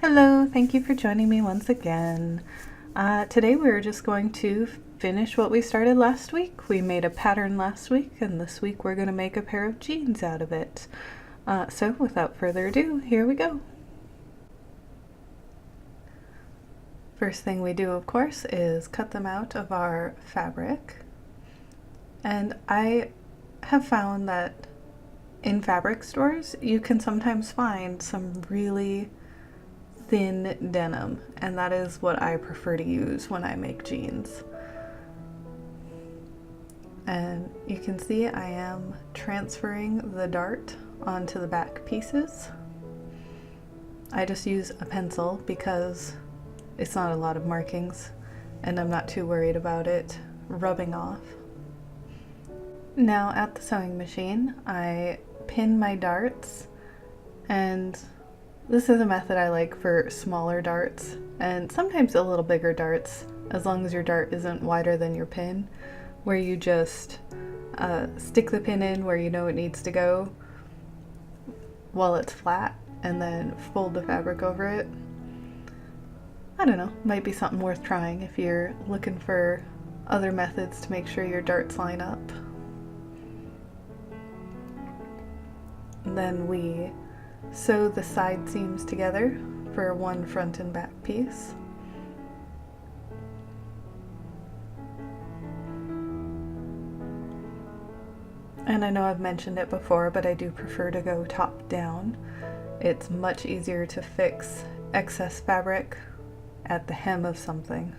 Hello, thank you for joining me once again. Today we're just going to finish what we started last week. We made a pattern last week, and this week we're going to make a pair of jeans out of it. So without further ado, here we go. First thing we do, of course, is cut them out of our fabric. And I have found that in fabric stores, you can sometimes find some really thin denim, and that is what I prefer to use when I make jeans. And you can see I am transferring the dart onto the back pieces. I just use a pencil because it's not a lot of markings and I'm not too worried about it rubbing off. Now at the sewing machine, I pin my darts, and this is a method I like for smaller darts and sometimes a little bigger darts, as long as your dart isn't wider than your pin, where you just stick the pin in where you know it needs to go while it's flat and then fold the fabric over it. I don't know, might be something worth trying if you're looking for other methods to make sure your darts line up. And then we sew the side seams together for one front and back piece. And I know I've mentioned it before, but I do prefer to go top down. It's much easier to fix excess fabric at the hem of something.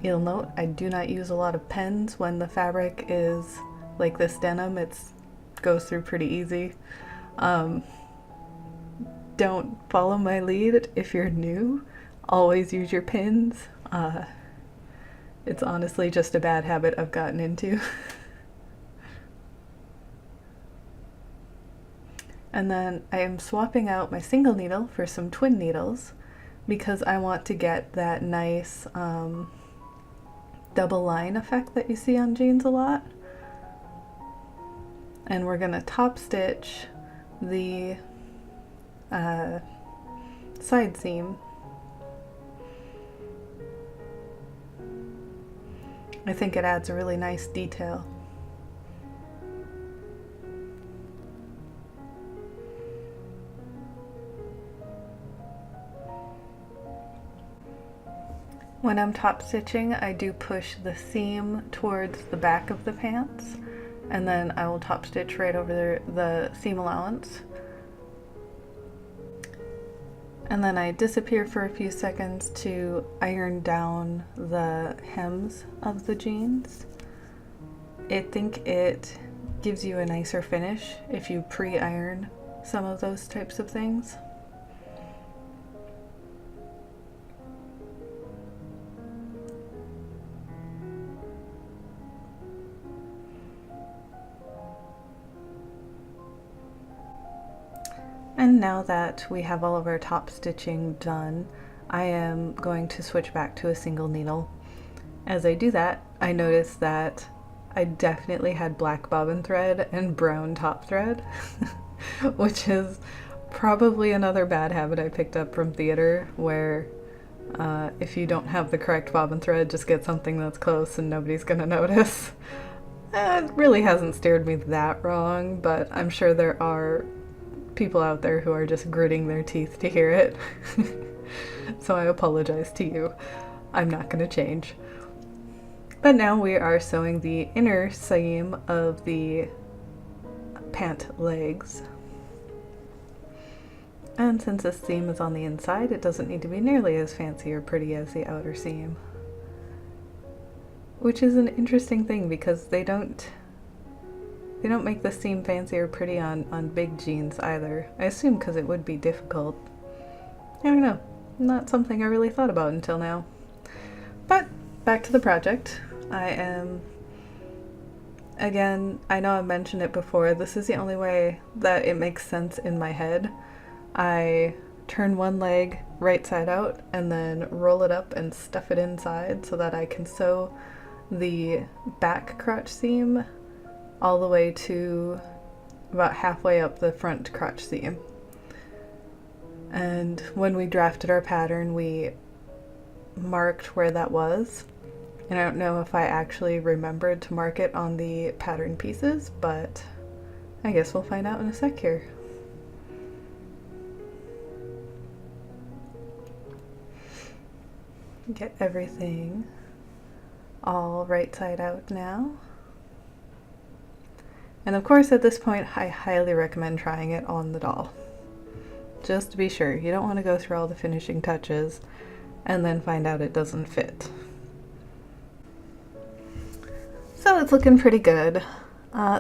You'll note I do not use a lot of pens when the fabric is like this denim. It goes through pretty easy. Don't follow my lead if you're new. Always use your pins. It's honestly just a bad habit I've gotten into. And then I am swapping out my single needle for some twin needles because I want to get that nice double line effect that you see on jeans a lot. And we're gonna top stitch the side seam. I think it adds a really nice detail. When I'm top stitching, I do push the seam towards the back of the pants, and then I will top stitch right over the seam allowance. And then I disappear for a few seconds to iron down the hems of the jeans. I think it gives you a nicer finish if you pre-iron some of those types of things. And now that we have all of our top stitching done, I am going to switch back to a single needle. As I do that, I notice that I definitely had black bobbin thread and brown top thread, which is probably another bad habit I picked up from theater, where if you don't have the correct bobbin thread, just get something that's close and nobody's gonna notice. It really hasn't steered me that wrong, but I'm sure there are people out there who are just gritting their teeth to hear it. So I apologize to you. I'm not going to change. But now we are sewing the inner seam of the pant legs. And since this seam is on the inside, it doesn't need to be nearly as fancy or pretty as the outer seam. Which is an interesting thing because they don't make the seam fancy or pretty on big jeans either. I assume because it would be difficult. I don't know. Not something I really thought about until now. But back to the project. Again, I know I've mentioned it before, this is the only way that it makes sense in my head. I turn one leg right side out and then roll it up and stuff it inside so that I can sew the back crotch seam all the way to about halfway up the front crotch seam. And when we drafted our pattern, we marked where that was. And I don't know if I actually remembered to mark it on the pattern pieces, but I guess we'll find out in a sec here. Get everything all right side out now. And of course at this point I highly recommend trying it on the doll. Just to be sure, you don't want to go through all the finishing touches and then find out it doesn't fit. So it's looking pretty good.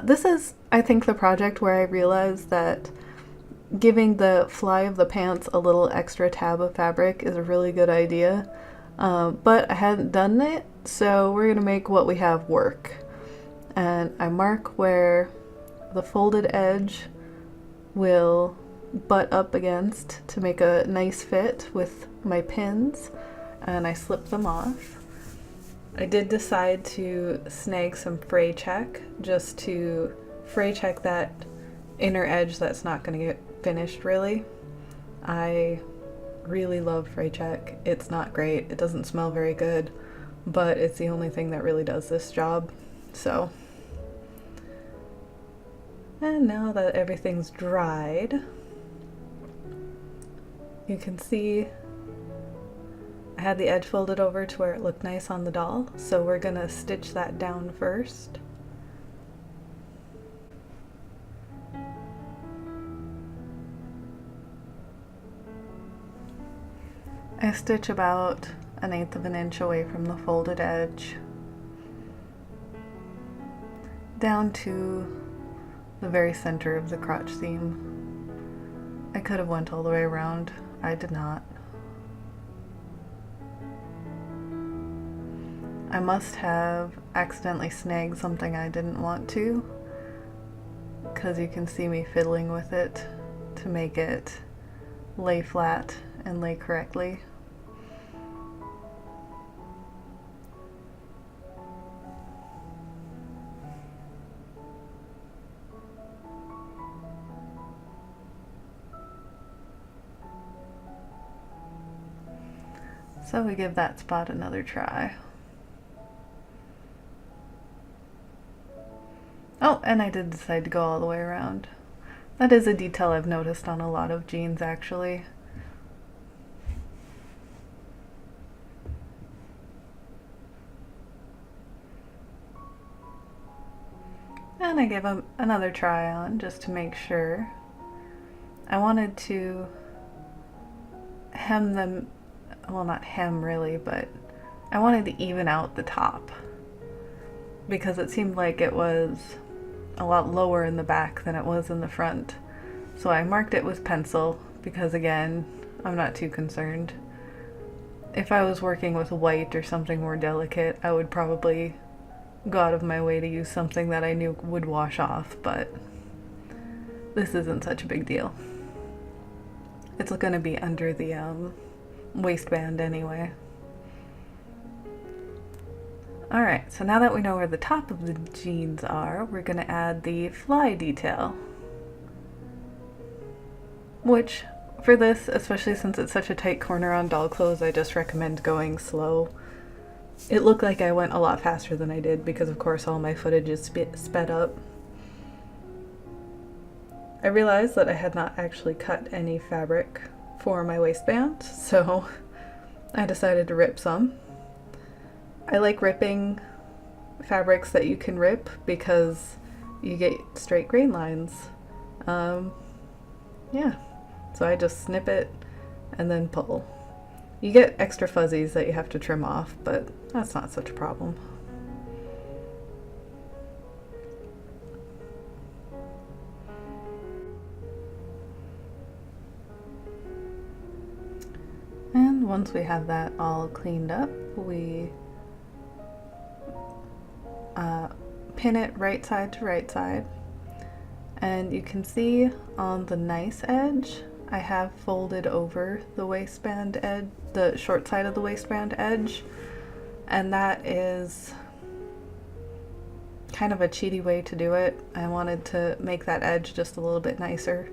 This is, I think, the project where I realized that giving the fly of the pants a little extra tab of fabric is a really good idea. But I hadn't done it, so we're gonna make what we have work. And I mark where the folded edge will butt up against to make a nice fit with my pins, and I slip them off. I did decide to snag some fray check just to fray check that inner edge that's not going to get finished really. I really love fray check. It's not great, it doesn't smell very good, but it's the only thing that really does this job. So, and now that everything's dried, you can see I had the edge folded over to where it looked nice on the doll, so we're gonna stitch that down first. I stitch about 1/8 of an inch away from the folded edge down to the very center of the crotch seam. I could have went all the way around, I did not. I must have accidentally snagged something I didn't want to, because you can see me fiddling with it to make it lay flat and lay correctly. So we give that spot another try. Oh, and I did decide to go all the way around. That is a detail I've noticed on a lot of jeans, actually. And I give them another try on just to make sure. I wanted to hem them, well, not hem really, but I wanted to even out the top because it seemed like it was a lot lower in the back than it was in the front. So I marked it with pencil because, again, I'm not too concerned. If I was working with white or something more delicate, I would probably go out of my way to use something that I knew would wash off, but this isn't such a big deal. It's going to be under the waistband anyway. Alright, so now that we know where the top of the jeans are, we're going to add the fly detail. Which, for this, especially since it's such a tight corner on doll clothes, I just recommend going slow. It looked like I went a lot faster than I did because, of course, all my footage is sped up. I realized that I had not actually cut any fabric for my waistband, so I decided to rip some. I like ripping fabrics that you can rip because you get straight grain lines. Yeah, so I just snip it and then pull. You get extra fuzzies that you have to trim off, but that's not such a problem. And once we have that all cleaned up, we pin it right side to right side. And you can see on the nice edge, I have folded over the waistband edge, the short side of the waistband edge, and that is kind of a cheaty way to do it. I wanted to make that edge just a little bit nicer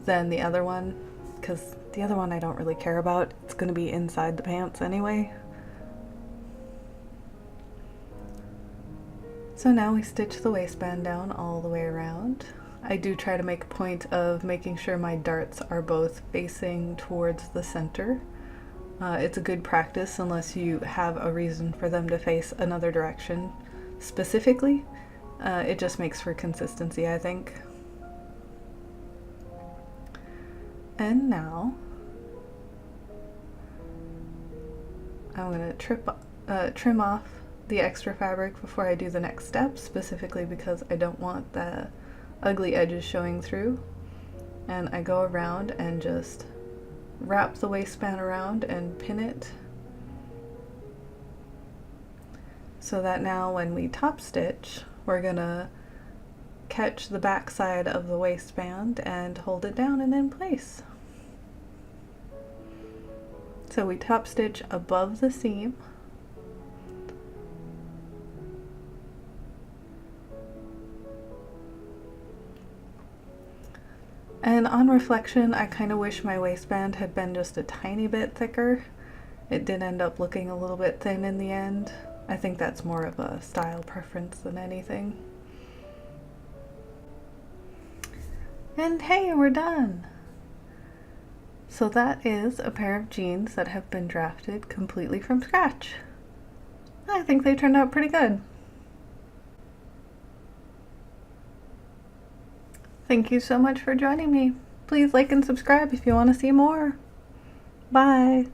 than the other one, because the other one I don't really care about. It's going to be inside the pants anyway. So now we stitch the waistband down all the way around. I do try to make a point of making sure my darts are both facing towards the center. It's a good practice unless you have a reason for them to face another direction specifically. It just makes for consistency, I think. And now I'm going to trim off the extra fabric before I do the next step, specifically because I don't want the ugly edges showing through. And I go around and just wrap the waistband around and pin it, so that now when we top stitch, we're gonna catch the back side of the waistband and hold it down and in place. So we top stitch above the seam, and on reflection, I kind of wish my waistband had been just a tiny bit thicker. It did end up looking a little bit thin in the end. I think that's more of a style preference than anything. And hey, we're done! So that is a pair of jeans that have been drafted completely from scratch. I think they turned out pretty good. Thank you so much for joining me. Please like and subscribe if you want to see more. Bye!